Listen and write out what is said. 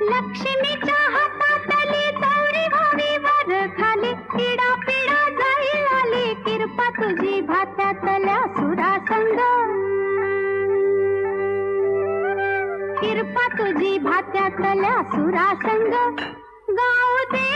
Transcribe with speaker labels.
Speaker 1: लक्ष्मीच्या हातातली चौरी व्हावी वर खाली, पिडा पिडा जाईल आली, किरपा तुझी भात्यातल्या सुरासंग, किरपा तुझी भात्यातल्या सुरासंग, गाऊ दे